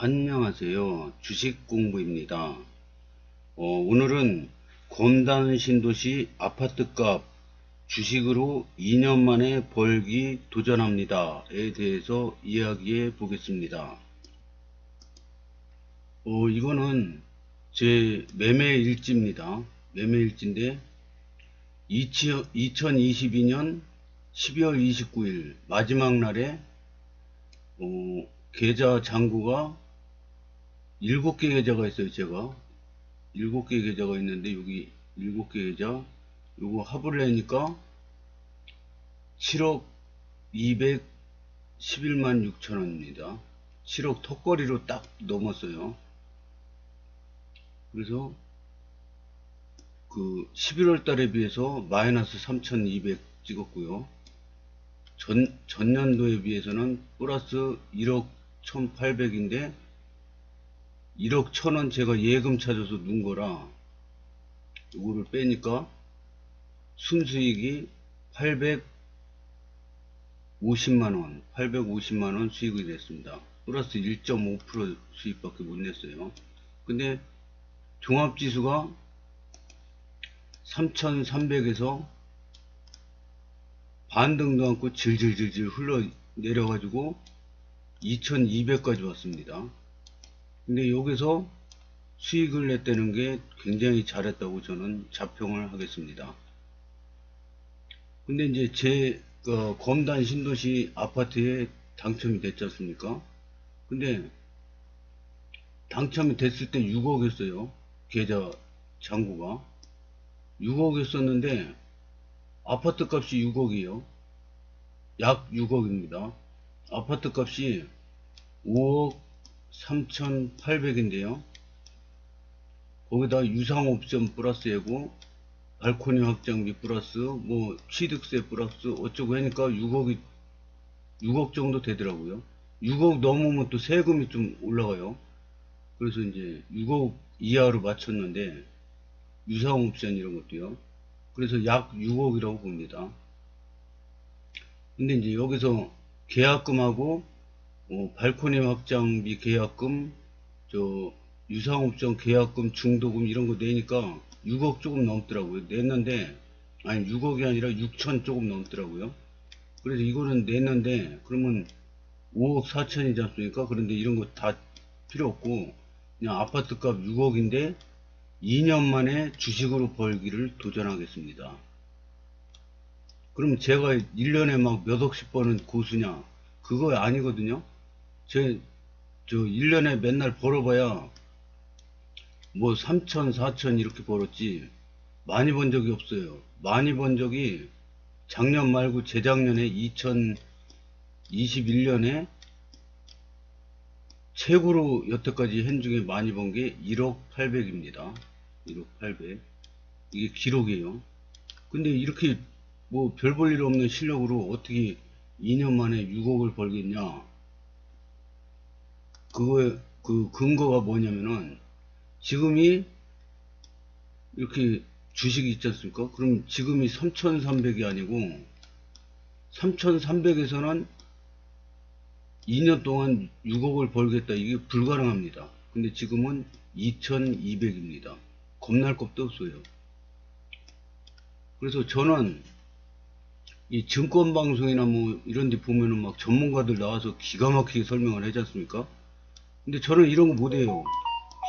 안녕하세요. 주식공부입니다. 오늘은 검단 신도시 아파트값 주식으로 2년 만에 벌기 도전합니다에 대해서 이야기해 보겠습니다. 이거는 제 매매 일지입니다. 매매 일지인데 2022년 12월 29일 마지막 날에 계좌 잔고가 7개 계좌가 있어요. 제가 7개 계좌가 있는데 여기 7개 계좌 요거 합을 내니까 7억 211만 6천원입니다. 7억 턱걸이로 딱 넘었어요. 그래서 그 11월 달에 비해서 마이너스 3,200 찍었고요. 전년도에 비해서는 플러스 1억 1,800인데 1억 1,000원 제가 예금 찾아서 넣은 거라 요거를 빼니까 순수익이 850만원 수익이 됐습니다. 플러스 1.5% 수익밖에 못 냈어요. 근데 종합지수가 3,300에서 반등도 않고 질질질질 흘러 내려가지고 2,200까지 왔습니다. 근데 여기서 수익을 냈다는 게 굉장히 잘했다고 저는 자평을 하겠습니다. 근데 이제 제 검단 신도시 아파트에 당첨이 됐지 않습니까? 근데 당첨이 됐을 때 6억이었어요. 계좌 잔고가 6억이었었는데 아파트 값이 6억이에요. 약 6억입니다. 아파트 값이 5억 3,800인데요. 거기다 유상옵션 플러스이고 발코니 확장비 플러스 뭐 취득세 플러스 어쩌고 하니까 6억 정도 되더라고요. 6억 넘으면 또 세금이 좀 올라가요. 그래서 이제 6억 이하로 맞췄는데 유상옵션 이런 것도요. 그래서 약 6억이라고 봅니다. 근데 이제 여기서 계약금하고 발코니 확장비 계약금, 유상옵션 계약금, 중도금 이런 거 내니까 6억 조금 넘더라고요. 냈는데, 아니 6억이 아니라 6천 조금 넘더라고요. 그래서 이거는 냈는데, 그러면 5억 4천이지 않습니까? 그런데 이런 거 다 필요 없고, 그냥 아파트 값 6억인데, 2년 만에 주식으로 벌기를 도전하겠습니다. 그럼 제가 1년에 막 몇 억씩 버는 고수냐? 그거 아니거든요. 저 1년에 맨날 벌어봐야 뭐 3천, 4천 이렇게 벌었지 많이 번 적이 없어요. 많이 번 적이 작년 말고 재작년에 2021년에 최고로 여태까지 한 중에 많이 번 게 1억 800입니다. 1억 800. 이게 기록이에요. 근데 이렇게 뭐 별 볼 일 없는 실력으로 어떻게 2년 만에 6억을 벌겠냐? 그거의 그 근거가 뭐냐면은 지금이 이렇게 주식이 있지 않습니까? 그럼 지금이 3,300이 아니고 3,300에서는 2년 동안 6억을 벌겠다. 이게 불가능합니다. 근데 지금은 2,200입니다. 겁날 것도 없어요. 그래서 저는 이 증권방송이나 뭐 이런 데 보면은 막 전문가들 나와서 기가 막히게 설명을 하지 않습니까? 근데 저는 이런 거 못해요.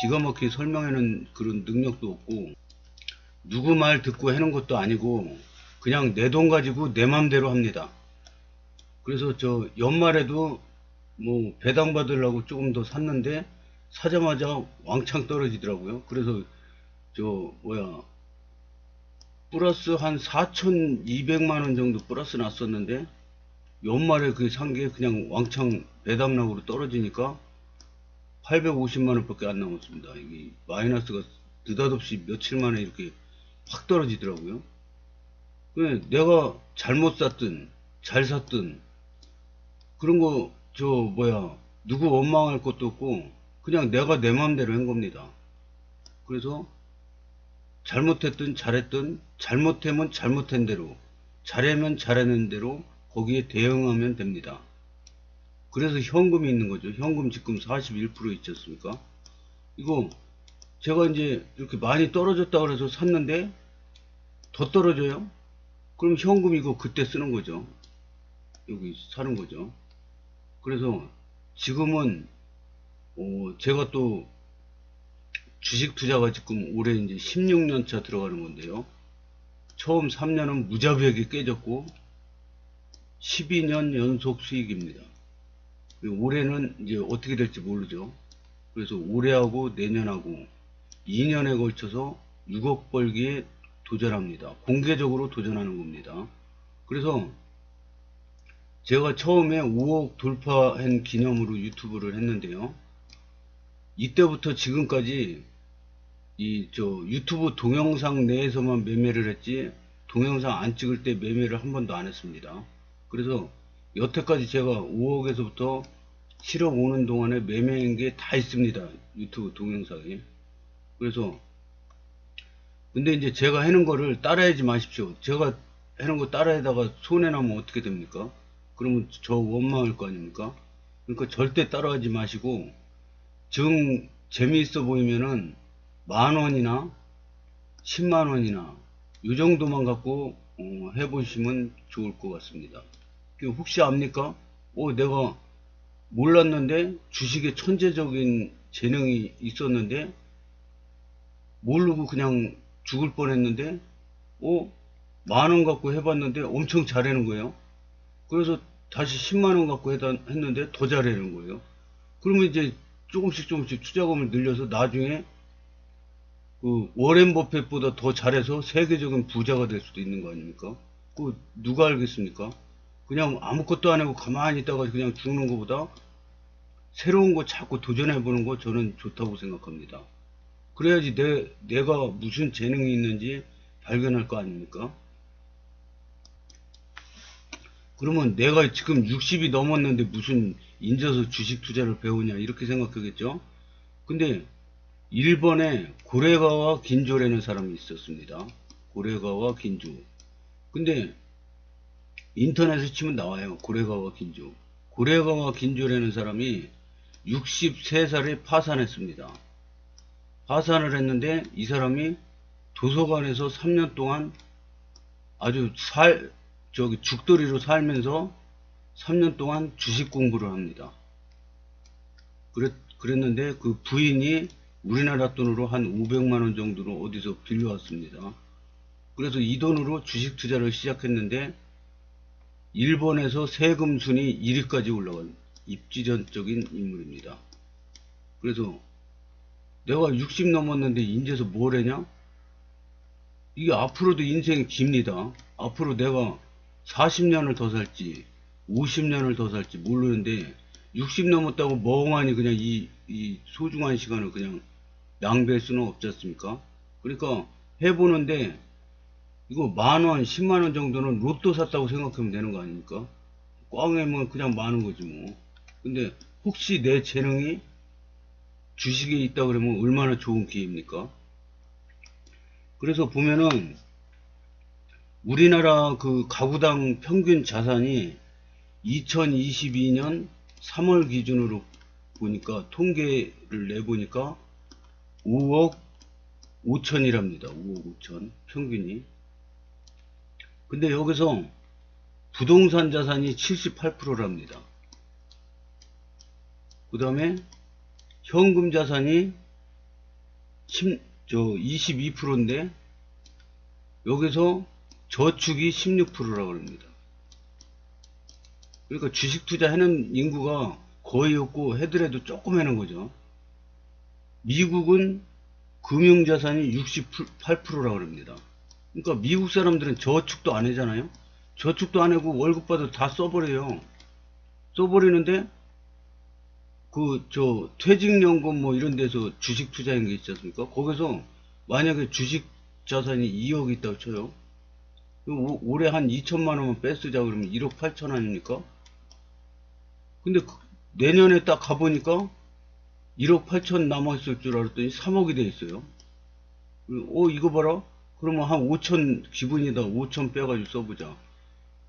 기가 막히게 설명하는 그런 능력도 없고 누구 말 듣고 하는 것도 아니고 그냥 내 돈 가지고 내 맘대로 합니다. 그래서 저 연말에도 뭐 배당 받으려고 조금 더 샀는데 사자마자 왕창 떨어지더라고요. 그래서 저 뭐야 플러스 한 4,200만원 정도 플러스 났었는데 연말에 그 산 게 그냥 왕창 배당락으로 떨어지니까 850만원 밖에 안 남았습니다. 이게 마이너스가 느닷없이 며칠 만에 이렇게 확 떨어지더라고요. 내가 잘못 샀든 잘 샀든 그런 거 누구 원망할 것도 없고 그냥 내가 내 마음대로 한 겁니다. 그래서 잘못했든 잘했든 잘못하면 잘못한 대로 잘하면 잘하는 대로 거기에 대응하면 됩니다. 그래서 현금이 있는 거죠. 현금 지금 41% 있지 않습니까? 이거 제가 이제 이렇게 많이 떨어졌다 그래서 샀는데 더 떨어져요. 그럼 현금 이거 그때 쓰는 거죠. 여기 사는 거죠. 그래서 지금은 제가 또 주식 투자가 지금 올해 이제 16년 차 들어가는 건데요. 처음 3년은 무자비하게 깨졌고 12년 연속 수익입니다. 올해는 이제 어떻게 될지 모르죠. 그래서 올해하고 내년하고 2년에 걸쳐서 6억 벌기에 도전합니다. 공개적으로 도전하는 겁니다. 그래서 제가 처음에 5억 돌파한 기념으로 유튜브를 했는데요. 이때부터 지금까지 유튜브 동영상 내에서만 매매를 했지 동영상 안 찍을 때 매매를 한 번도 안 했습니다. 그래서 여태까지 제가 5억에서부터 7억 오는 동안에 매매한 게 다 있습니다. 유튜브 동영상에. 그래서 근데 이제 제가 해놓은 거를 따라하지 마십시오. 제가 해놓은 거 따라하다가 손해나면 어떻게 됩니까? 그러면 저 원망할 거 아닙니까? 그러니까 절대 따라하지 마시고 재미있어 보이면은 10,000원이나 100,000원이나 이 정도만 갖고 해보시면 좋을 것 같습니다. 혹시 압니까? 내가 몰랐는데 주식에 천재적인 재능이 있었는데 모르고 그냥 죽을 뻔했는데 10,000원 갖고 해봤는데 엄청 잘하는 거예요. 그래서 다시 100,000원 갖고 했는데 더 잘하는 거예요. 그러면 이제 조금씩 투자금을 늘려서 나중에 그 워렌 버핏보다 더 잘해서 세계적인 부자가 될 수도 있는 거 아닙니까? 누가 알겠습니까? 그냥 아무것도 안 하고 가만히 있다가 그냥 죽는 것보다 새로운 거 자꾸 도전해보는 거 저는 좋다고 생각합니다. 그래야지 내가 무슨 재능이 있는지 발견할 거 아닙니까? 그러면 내가 지금 60이 넘었는데 무슨 인져서 주식 투자를 배우냐 이렇게 생각하겠죠? 근데 일본에 고레가와 긴조라는 사람이 있었습니다. 고레가와 긴조. 근데 인터넷에 치면 나와요. 고레가와 긴조. 고레가와 긴조라는 사람이 63살에 파산했습니다. 파산을 했는데 이 사람이 도서관에서 3년 동안 아주 죽돌이로 살면서 3년 동안 주식 공부를 합니다. 그랬는데 그 부인이 우리나라 돈으로 한 500만원 정도로 어디서 빌려왔습니다. 그래서 이 돈으로 주식 투자를 시작했는데 일본에서 세금 순위 1위까지 올라간 입지전적인 인물입니다. 그래서 내가 60 넘었는데 인제서 뭘 했냐? 이게 앞으로도 인생이 깁니다. 앞으로 내가 40년을 더 살지 50년을 더 살지 모르는데 60 넘었다고 멍하니 그냥 이 소중한 시간을 그냥 낭비할 수는 없지 않습니까? 그러니까 해보는데 이거 10,000원 100,000원 정도는 로또 샀다고 생각하면 되는 거 아닙니까? 꽝이면 그냥 많은 거지 뭐. 근데 혹시 내 재능이 주식에 있다 그러면 얼마나 좋은 기회입니까? 그래서 보면은 우리나라 그 가구당 평균 자산이 2022년 3월 기준으로 보니까 통계를 내보니까 5억 5천이랍니다. 5억 5천 평균이. 근데 여기서 부동산 자산이 78%랍니다. 그 다음에 현금 자산이 22%인데 여기서 저축이 16%라고 합니다. 그러니까 주식 투자하는 인구가 거의 없고 해더라도 조금 하는 거죠. 미국은 금융자산이 68%라고 합니다. 그러니까 미국 사람들은 저축도 안 하잖아요. 저축도 안 하고 월급 받아도 다 써버려요. 써버리는데 퇴직연금 뭐 이런 데서 주식 투자한 게 있지 않습니까? 거기서 만약에 주식 자산이 2억 있다고 쳐요. 올해 한 2천만 원만 뺐으자 그러면 1억 8천 아닙니까? 근데 내년에 딱 가보니까 1억 8천 남아있을 줄 알았더니 3억이 돼 있어요. 이거 봐라. 그러면 한 5천 기분이다. 5천 빼가지고 써보자.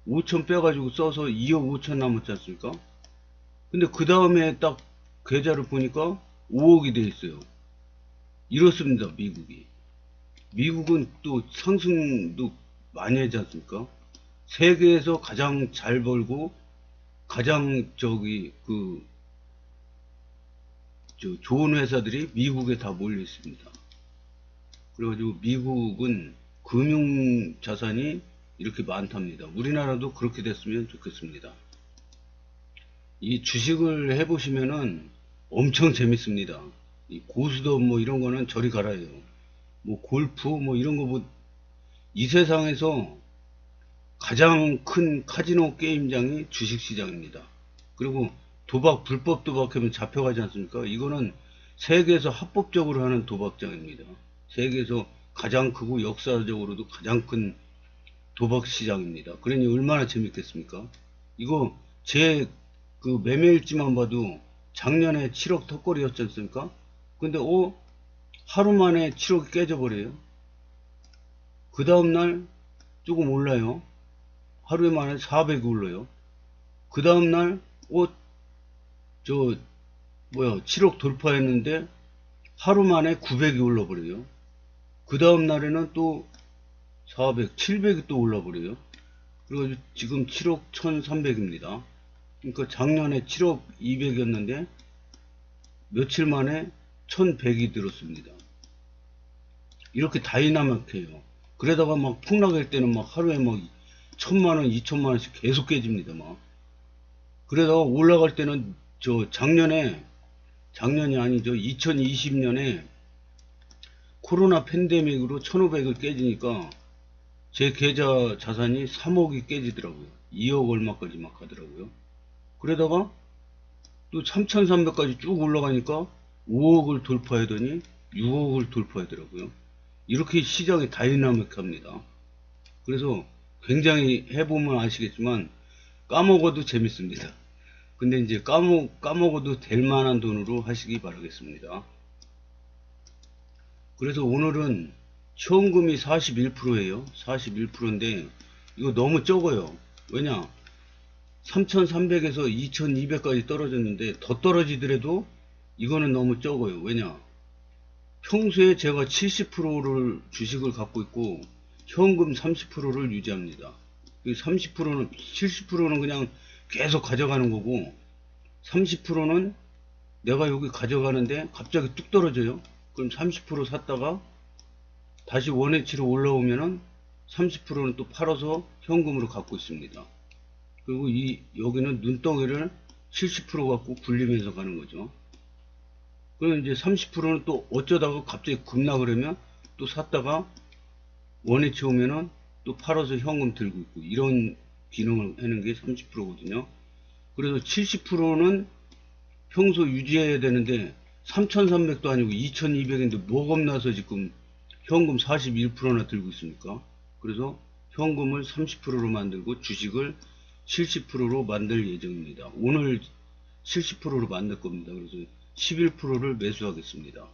5천 빼가지고 써서 2억 5천 남았지 않습니까? 근데 그 다음에 딱 계좌를 보니까 5억이 돼 있어요. 이렇습니다, 미국이. 미국은 또 상승도 많이 하지 않습니까? 세계에서 가장 잘 벌고 가장 좋은 회사들이 미국에 다 몰려 있습니다. 그래가지고 미국은 금융 자산이 이렇게 많답니다. 우리나라도 그렇게 됐으면 좋겠습니다. 이 주식을 해보시면은 엄청 재밌습니다. 이 고수도 뭐 이런 거는 저리 가라요. 뭐 골프 뭐 이런 거 뭐 이 세상에서 가장 큰 카지노 게임장이 주식시장입니다. 그리고 불법 도박하면 잡혀가지 않습니까? 이거는 세계에서 합법적으로 하는 도박장입니다. 세계에서 가장 크고 역사적으로도 가장 큰 도박시장입니다. 그러니 얼마나 재밌겠습니까? 이거 제 그 매매일지만 봐도 작년에 7억 턱걸이였지 않습니까? 근데 하루 만에 7억이 깨져버려요. 그 다음날 조금 올라요. 하루에 만에 400이 올라요. 그 다음날 7억 돌파했는데 하루 만에 900이 올라버려요. 그 다음날에는 또 400, 700이 또 올라버려요. 그리고 지금 7억 1300입니다. 그러니까 작년에 7억 200이었는데 며칠 만에 1100이 들었습니다. 이렇게 다이나믹해요. 그러다가 막 폭락할 때는 막 하루에 막 1000만원, 2000만원씩 계속 깨집니다. 막. 그러다가 올라갈 때는 작년이 아니죠. 2020년에 코로나 팬데믹으로 1500을 깨지니까 제 계좌 자산이 3억이 깨지더라고요. 2억 얼마까지 막 가더라고요. 그러다가 또 3300까지 쭉 올라가니까 5억을 돌파하더니 6억을 돌파하더라고요. 이렇게 시장이 다이나믹합니다. 그래서 굉장히 해보면 아시겠지만 까먹어도 재밌습니다. 근데 이제 까먹어도 될 만한 돈으로 하시기 바라겠습니다. 그래서 오늘은 현금이 41%예요. 41%인데 이거 너무 적어요. 왜냐? 3,300에서 2,200까지 떨어졌는데 더 떨어지더라도 이거는 너무 적어요. 왜냐? 평소에 제가 70%를 주식을 갖고 있고 현금 30%를 유지합니다. 30%는 70%는 그냥 계속 가져가는 거고 30%는 내가 여기 가져가는데 갑자기 뚝 떨어져요. 그럼 30% 샀다가 다시 원위치로 올라오면은 30%는 또 팔아서 현금으로 갖고 있습니다. 그리고 여기는 눈덩이를 70% 갖고 굴리면서 가는 거죠. 그럼 이제 30%는 또 어쩌다가 갑자기 급락을 하면 또 샀다가 원위치 오면은 또 팔아서 현금 들고 있고 이런 기능을 하는 게 30%거든요. 그래서 70%는 평소 유지해야 되는데 3,300도 아니고 2,200인데 뭐 겁나서 지금 현금 41%나 들고 있습니까? 그래서 현금을 30%로 만들고 주식을 70%로 만들 예정입니다. 오늘 70%로 만들 겁니다. 그래서 11%를 매수하겠습니다.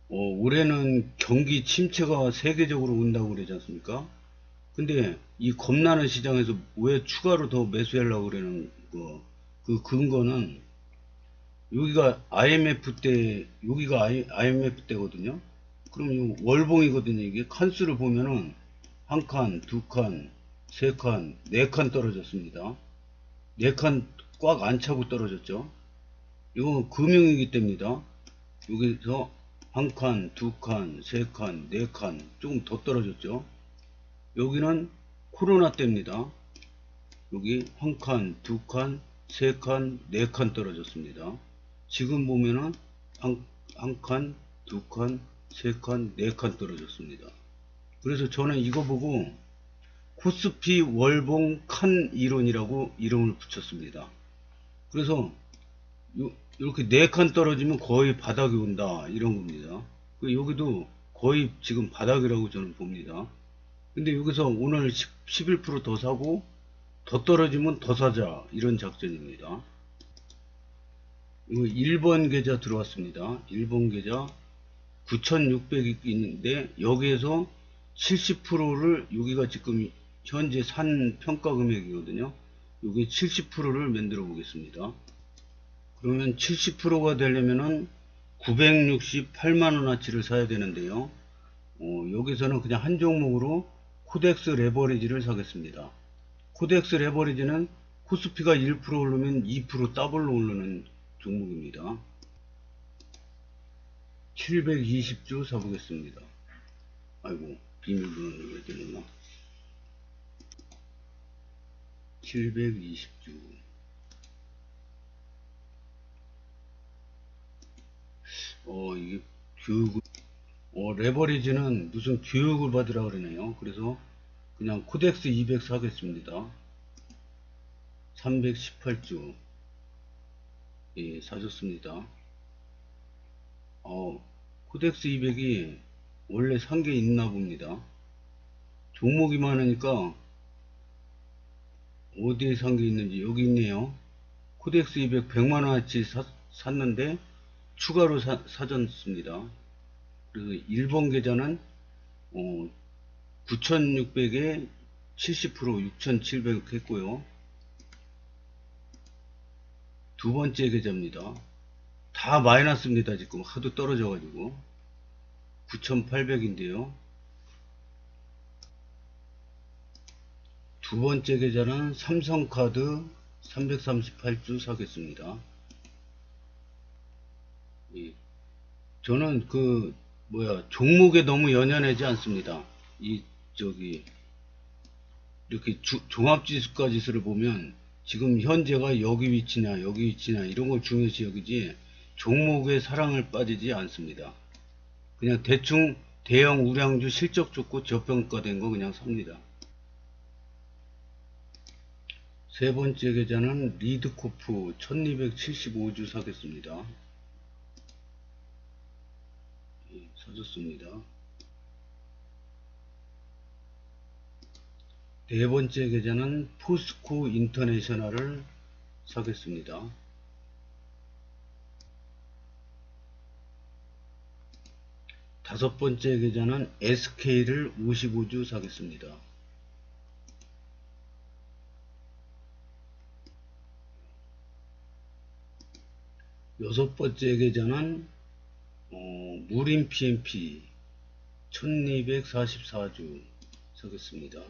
올해는 경기 침체가 세계적으로 온다고 그러지 않습니까? 근데 이 겁나는 시장에서 왜 추가로 더 매수하려고 그러는 거, 그 근거는 여기가 IMF 때거든요. 그럼 이 월봉이거든요. 이게 칸수를 보면은 한 칸, 두 칸, 세 칸, 네 칸 떨어졌습니다. 네 칸 꽉 안 차고 떨어졌죠. 이건 금융위기 때입니다. 여기서 한 칸, 두 칸, 세 칸, 네 칸 조금 더 떨어졌죠. 여기는 코로나 때입니다. 여기 한 칸, 두 칸, 세 칸, 네 칸 떨어졌습니다. 지금 보면은 한 칸, 두 칸, 세 칸, 네 칸 떨어졌습니다. 그래서 저는 이거 보고 코스피 월봉 칸 이론이라고 이름을 붙였습니다. 그래서 이렇게 네 칸 떨어지면 거의 바닥이 온다 이런 겁니다. 여기도 거의 지금 바닥이라고 저는 봅니다. 근데 여기서 오늘 11%더 사고 더 떨어지면 더 사자 이런 작전입니다. 이거 1번 계좌 들어왔습니다. 1번 계좌 9,600이 있는데 여기에서 70%를 여기가 지금 현재 산 평가 금액이거든요. 여기 70%를 만들어 보겠습니다. 그러면 70%가 되려면은 968만원어치를 사야 되는데요. 여기서는 그냥 한 종목으로 코덱스 레버리지를 사겠습니다. 코덱스 레버리지는 코스피가 1% 오르면 2% 더블로 오르는 종목입니다. 720주 사보겠습니다. 아이고, 비밀번호를 왜 되나? 720주. 이게 교육을, 레버리지는 무슨 교육을 받으라 그러네요. 그래서 그냥 코덱스 200 사겠습니다. 318주. 예, 사줬습니다. 코덱스 200이 원래 산 게 있나 봅니다. 종목이 많으니까 어디에 산 게 있는지 여기 있네요. 코덱스 200 100만원어치 샀는데 추가로 사줬습니다. 그래서 1번 계좌는 9600에 70% 6700 했고요. 두 번째 계좌입니다. 다 마이너스입니다. 지금 하도 떨어져 가지고 9800인데요. 두 번째 계좌는 삼성카드 338주 사겠습니다. 저는 종목에 너무 연연하지 않습니다. 이렇게 종합지수가 지수를 보면 지금 현재가 여기 위치냐 여기 위치냐 이런 걸 중요시 여기지 종목에 사랑을 빠지지 않습니다. 그냥 대충 대형 우량주 실적 좋고 저평가된 거 그냥 삽니다. 세 번째 계좌는 리드코프 1275주 사겠습니다. 사줬습니다. 네 번째 계좌는 포스코 인터내셔널을 사겠습니다. 다섯 번째 계좌는 SK를 55주 사겠습니다. 여섯 번째 계좌는 무림 PMP 1244주 사겠습니다.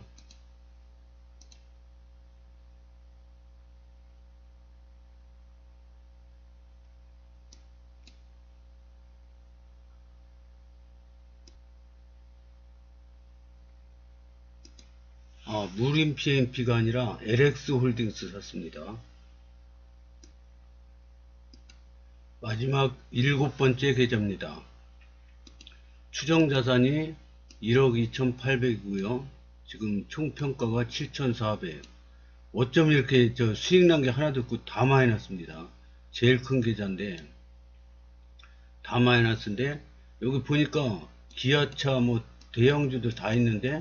무림 PMP가 아니라 LX 홀딩스 샀습니다. 마지막 일곱 번째 계좌입니다. 추정자산이 1억 2800이고요. 지금 총평가가 7400. 어쩜 이렇게 수익 난 게 하나도 없고 다 마이너스입니다. 제일 큰 계좌인데 다 마이너스인데 여기 보니까 기아차 대형주들 다 있는데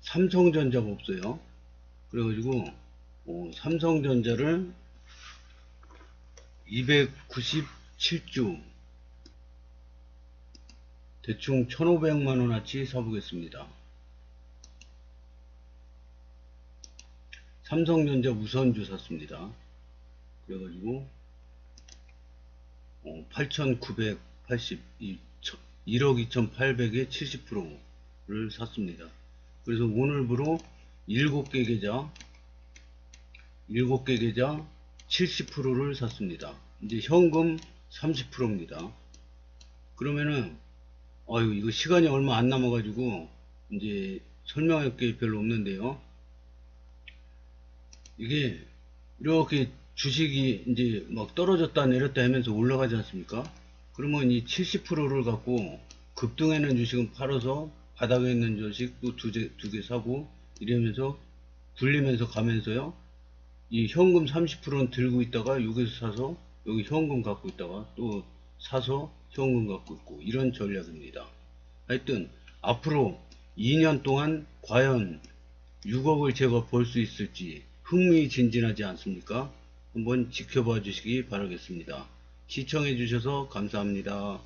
삼성전자가 없어요. 그래가지고 삼성전자를 297주 대충 1500만원어치 사보겠습니다. 삼성전자 우선주 샀습니다. 그래가지고 8980 1억 2800에 70%를 샀습니다. 그래서 오늘부로 7개 계좌 70%를 샀습니다. 이제 현금 30%입니다. 그러면은 이거 시간이 얼마 안 남아 가지고 이제 설명할 게 별로 없는데요. 이게 이렇게 주식이 이제 막 떨어졌다 내렸다 하면서 올라가지 않습니까? 그러면 이 70%를 갖고 급등하는 주식은 팔아서 바닥에 있는 주식 또 두 개 사고 이러면서 굴리면서 가면서요. 이 현금 30%는 들고 있다가 여기서 사서 여기 현금 갖고 있다가 또 사서 현금 갖고 있고 이런 전략입니다. 하여튼 앞으로 2년 동안 과연 6억을 제가 벌 수 있을지 흥미진진하지 않습니까? 한번 지켜봐 주시기 바라겠습니다. 시청해 주셔서 감사합니다.